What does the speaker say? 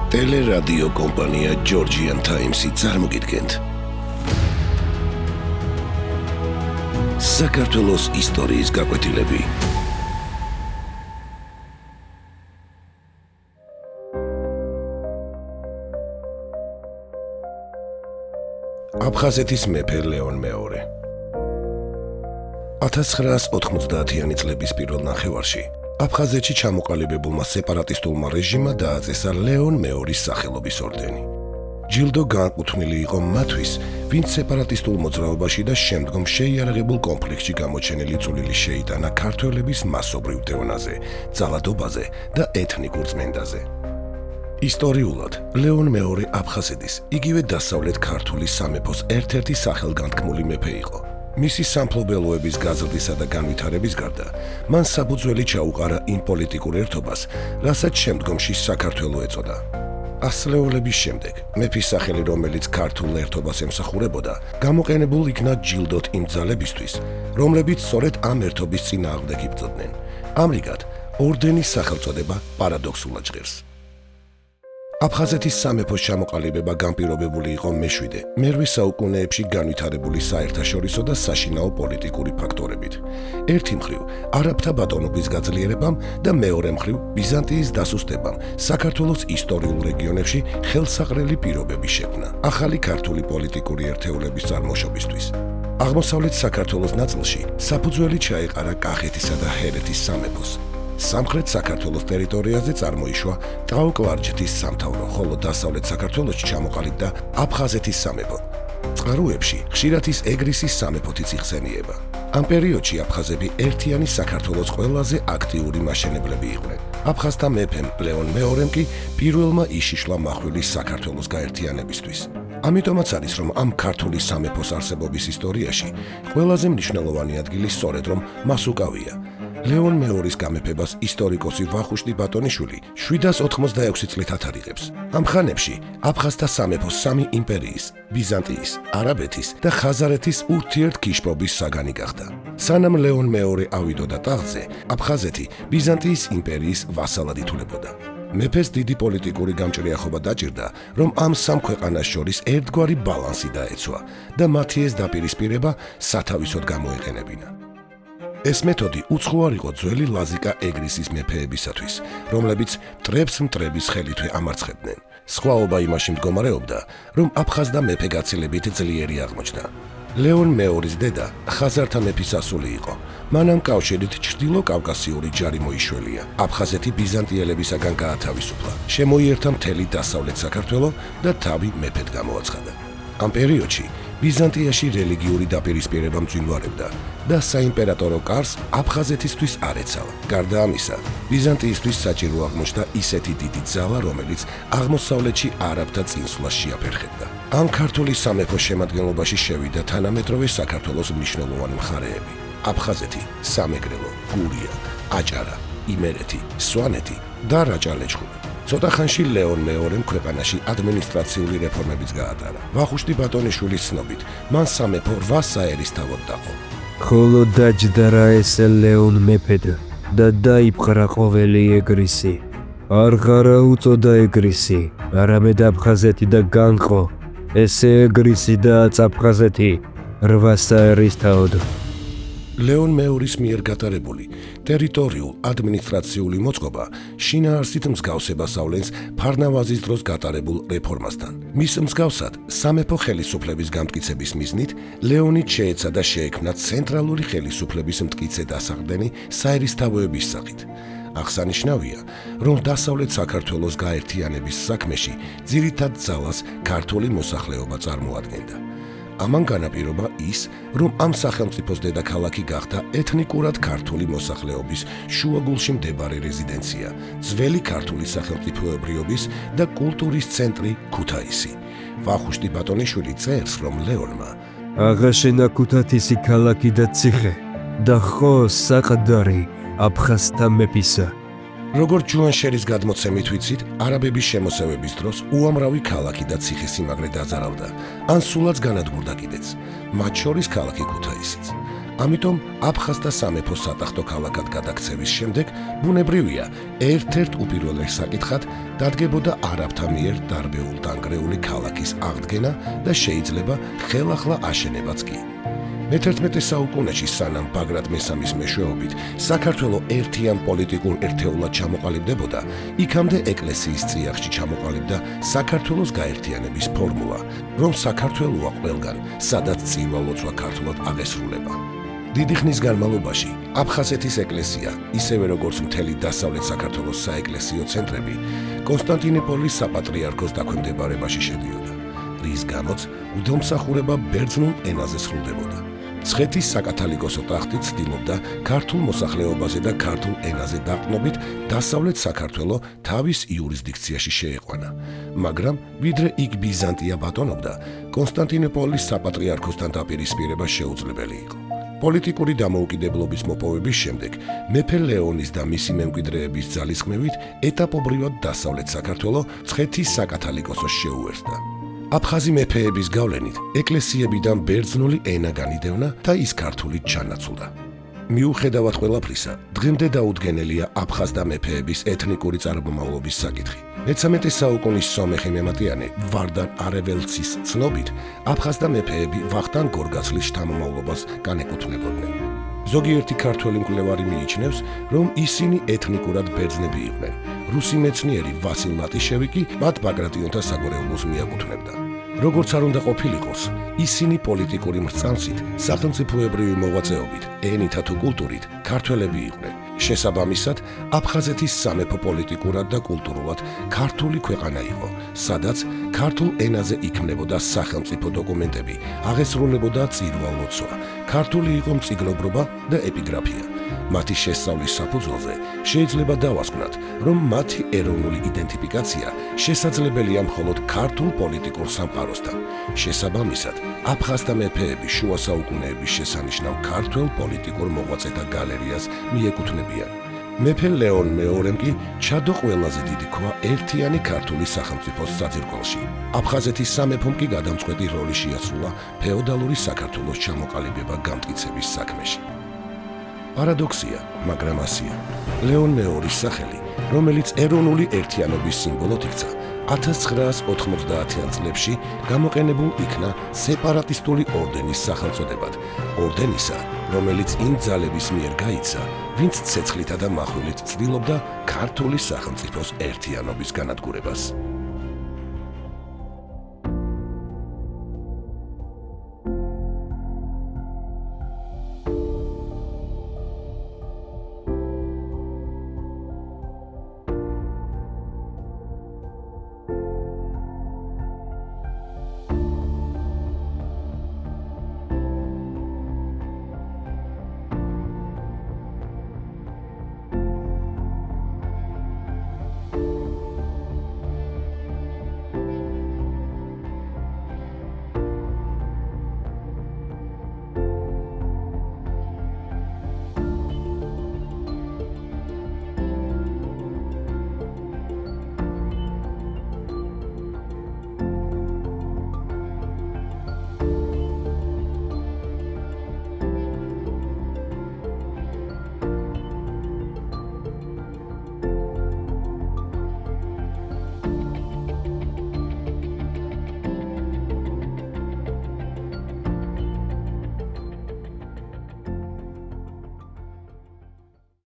ტელერადიო კომპანია Georgian Times-ი წარმოგიდგენთ საქართველოს ისტორიის გაკვეთილები. აფხაზეთის მეფე ლეონ მეორე 1990-იანი წლების პირველ ნახევარში აფხაზეთში ჩამოყალიბებულმა სეპარატისტულმა რეჟიმმა დააწესა ლეონ მეორის სახელობის ორდენი. ჯილდო განკუთვნილი იყო მათთვის, ვინც სეპარატისტულ მოძრაობაში და შემდგომ შეიარაღებულ კონფლიქტში გამოჩენილი წვლილი შეიტანა ქართველების მასობრივ დევნაზე, ძალადობაზე და ეთნიკურ წმენდაზე. ისტორიულად, ლეონ მეორე აფხაზეთის, იგივე დასავლეთ ქართული სამეფოს ერთ-ერთი სახელგანთქმული მეფე იყო. მისი სამფლობელოების გაზრდისა და განვითარების გარდა, მან საფუძველი ჩაუყარა იმ პოლიტიკურ ერთობას, რასაც შემდგომში საქართველო ეწოდა. ასწლეულების შემდეგ, მეფის სახელი, რომელიც ქართულ ერთობას ემსახურებოდა, გამოყენებულ იქნა ჯილდოთ იმ ძალებისთვის, რომლებიც სწორედ ამ ერთობის წინააღმდეგ იბრძოდნენ. ამრიგად, ორდენის სახელწოდება პარადოქსულად ჟღერს. აფხაზეთის სამეფოს ჩამოყალიბება განპირობებული იყო მე-7 საუკუნეებში განვითარებული საერთაშორისო და საშინაო პოლიტიკური ფაქტორებით. ერთი მხრივ, არაბთა ბატონობის გაძლიერებამ და მეორე მხრივ, ბიზანტიის დასუსტებამ საქართველოს ისტორიულ რეგიონებში ხელსაყრელი პირობები შექმნა ახალი ქართული პოლიტიკური ერთეულების წარმოშობისთვის. აღმოსავლეთ საქართველოს ნაწილში საფუძველი ჩაეყარა კახეთისა და ჰერეთის სამეფოს. სამხრეთ საქართველოს ტერიტორიაზე წარმოიშვა ტაო-კლარჯეთის სამთავრო, ხოლო დასავლეთ საქართველოში ჩამოყალიბდა აფხაზეთის სამეფო. წყაროებში ხშირად ის ეგრისის სამეფოთიც იხსენიება. ამ პერიოდში აფხაზები ერთიანი საქართველოს ყველაზე აქტიური მაშენებლები იყვნენ. აფხაზთა მეფემ ლეონ მეორემ კი პირველმა იშიშლა მახვილი საქართველოს გაერთიანებისთვის. ამიტომაც არის, რომ ამ ქართული სამეფოს არსებობის ისტორიაში ყველაზე მნიშვნელოვანი ადგილი სწორედ რომ მას უკავია. ლეონ მეორის გამეფებას ისტორიკოსი ვახუშტი ბატონიშვილი 786 წლით ათარიღებს. ამ ხანებში აფხაზთა სამეფო სამი იმპერიის, ბიზანტიის, არაბეთის და ხაზარეთის ურთიერთგიშპობის საგანი გახდა. სანამ ლეონ მეორე ავიდოდა ტახტზე, აფხაზეთი ბიზანტიის იმპერიის ვასალად ითვლებოდა. მეფეს დიდი პოლიტიკური გამჭრიახობა დაჭირდა, რომ ამ სამ ქვეყანას შორის ერთგვარი ბალანსი დაეცვა და მათი ეს დაპირისპირება სათავისოდ გამოეყენებინა. ეს მეთოდი უცხო არ იყო ძველი ლაზიკა ეგრისის მეფეებისათვის, რომლებიც მტრებს მტრების ხელითვე ამარცხებდნენ. სხვაობა იმაში მდგომარეობდა, რომ აფხაზთა მეფე გაცილებით ძლიერი აღმოჩნდა. ლეონ მეორის დედა ხაზართა მეფის ასული იყო. მან ამ კავშირით ჩრდილო კავკასიური ჯარი მოიშველია. აფხაზეთი ბიზანტიელებისაგან გაათავისუფლა. შემოიერთა მთელი დასავლეთ საქართველო და თავი მეფედ გამოაცხადა. ამ პერიოდში ბიზანტიაში რელიგიური დაპირისპირება მძინვარებდა და საიმპერატორო კარს აფხაზეთისთვის არ ეცალა. გარდა ამისა, ბიზანტიისთვის საჭირო აღმოჩნდა ისეთი დიდი ძალა, რომელიც აღმოსავლეთში არაბთა წინსვლას შეაფერხებდა. ამ ქართული სამეფოს შემადგენლობაში შევიდა თანამედროვე საქართველოს მნიშვნელოვანი მხარეები: აფხაზეთი, სამეგრელო, გურია, აჭარა, იმერეთი, სვანეთი და რაჭა-ლეჩხუმი. ცოტა ხანში ლეონ მეორემ ქვეყანაში ადმინისტრაციული რეფორმებიც გაატარა. ვახუშტი ბატონიშვილის ცნობით, მან სამეფო 8 საერისთავოდ დაყო. ხოლო დაჯდარა ესე ლეონ მეფედ და დაიპყრა ყოველი ეგრისი. არღარა უწოდა ეგრისი, არამედ აფხაზეთი და განყო. ესე ეგრისი და აფხაზეთი 8 საერისთავოდ. ლეონ მეორის მიერ გატარებული ტერიტორიულ ადმინისტრაციული მოწყობა შინაარსით მსგავსებას ავლენს ფარნავაზის დროს გატარებულ რეფორმასთან. მის მსგავსად, სამეფო ხელისუფლების გამტკიცების მიზნით ლეონი შეეცადა შეექმნა ცენტრალური ხელისუფლების მტკიცე დასახდენი საერისთავოების სახით. აღსანიშნავია, რომ დასავლეთ საქართველოს გაერთიანების საქმეში ძირითად ძალას ქართული მოსახლეობა წარმოადგენდა. ამან განაპირობა ის, რომ ამ სახელმწიფოს დედაქალაქი გახდა ეთნიკურად ქართული მოსახლეობის შუაგულში მდებარე რეზიდენცია, ძველი ქართული სახელმწიფოებრიობის და კულტურის ცენტრი ქუთაისი. ვახუშტი ბატონიშვილი წერს, რომ ლეონმა აღაშენა ქუთათისი ქალაქი და ციხე და ხო საყდარი აფხაზთა მეფისა. როგორც ჯუანშერის გადმოცემით ვიცით, არაბების შემოსევების დროს უამრავი ქალაქი და ციხე-სიმაგრე დაზარავდა, ან სულაც განადგურდა კიდეც, მათ შორის ქალაქი ქუთაისიც. ამიტომ აფხაზთა სამეფოს სატახტო ქალაქად გადაქცევის შემდეგ ბუნებრივია, ერთ-ერთ უპირველეს საკითხად დადგებოდა არაბთა მიერ დარბეულ დანგრეული ქალაქის აღდგენა და შეიძლება ხელახლა აშენებაც კი. მე-11 საუკუნეში სანამ ბაგრატ მესამის მეშვეობით საქართველო ერთიან პოლიტიკურ ერთეულად ჩამოყალიბდებოდა, იქამდე ეკლესიის წიაღში ჩამოყალიბდა საქართველოს გაერთიანების ფორმულა, რომ საქართველოა ყველგან, სადაც წირვა ლოცვა ქართულად აღესრულება. დიდი ხნის განმავლობაში აფხაზეთის ეკლესია, ისევე როგორც მთელი დასავლეთ საქართველოს საეკლესიო ცენტრები, კონსტანტინოპოლის საპატრიარქოს დაქვემდებარებაში შედიოდა, რის გამოც უდელმსახურება ბერძნულ ენაზე სრულდებოდა. მცხეთის საკათალიკოსო ტახტი ცდილობდა ქართულ მოსახლეობაზე და ქართულ ენაზე დაყრდნობით დასავლეთ საქართველო თავის იურისდიქციაში შეეყვანა, მაგრამ ვიდრე იქ ბიზანტია ბატონობდა, კონსტანტინოპოლის საპატრიარქოსთან დაპირისპირება შეუძლებელი იყო. პოლიტიკური დამოუკიდებლობის მოპოვების შემდეგ მეფე ლეონის და მისი მემკვიდრეების ძალისხმევით ეტაპობრივად დასავლეთ საქართველო მცხეთის საკათალიკოსოს შეუერთდა. აფხაზი მეფეების გავლენით ეკლესიებიდან ბერძნული ენა განიდევნა და ის ქართულით ჩანაცვლდა. მიუხედავად ყველაფრისა, დღემდე დაუდგენელია აფხაზთა მეფეების ეთნიკური წარმომავლობის საკითხი. მე-13 საუკუნის სომეხი მემატიანე ვარდან არეველცის ცნობით, აფხაზთა მეფეები ვახტანგ გორგაცლის შთამომავლობას განეკუთვნებოდნენ. ზოგიერთი ქართველი მკვლევარი მიიჩნევს, რომ ისინი ეთნიკურად ბერძნები იყვნენ. რუსი მეცნიერი ვასილ ლატიშევი კი მათ ბაგრატიონთა საგვარეულოს მიაკუთვნებდა. როგორც არ უნდა ყოფილიყოს, ისინი პოლიტიკური მრწამსით, სახელმწიფოებრივი მოღვაწეობით, ენითა თუ კულტურით ქართველები იყვნენ. შესაბამისად, აფხაზეთის სამეფო პოლიტიკურად და კულტურულად ქართული ქვეყანა იყო, სადაც ქართულ ენაზე იქმნებოდა სახელმწიფო დოკუმენტები, აღესრულებოდა წირვა-ლოცვა, ქართული იყო მწიგნობრობა და ეპიგრაფია. მათი შესწავლის საფუძველზე შეიძლება დავასკვნათ, რომ მათი ეროვნული იდენტიფიკაცია შესაძლებელია მხოლოდ ქართულ პოლიტიკურ სამყაროსთან. შესაბამისად, აფხაზთა მეფეები შუა საუკუნეების შესანიშნავ ქართველ პოლიტიკურ მოღვაწეთა გალერეას მიეკუთვნებიან. მეფე ლეონ მეორემ კი ჩადო ყველაზე დიდი ქვა ერთიანი ქართული სახელმწიფოს საძირკველში. აფხაზეთის სამეფომ კი გადამწყვეტი როლი შეასრულა ფეოდალური საქართველოს ჩამოყალიბება გამტკიცების საქმეში. პარადოქსია, მაგრამ ასია. ლეონ მეორის სახელი, რომელიც ეროვნული ერთიანობის სიმბოლოდ იქცა, 1990-იან წლებში გამოყენებულ იქნა სეპარატისტული ორდენის სახელწოდებად, ორდენისა, რომელიც იმ ძალების მიერ გაიცა, ვინც ცეცხლითა და מחვილით ცდილობდა ქართული სახელმწიფოს ერთიანობის განადგურებას.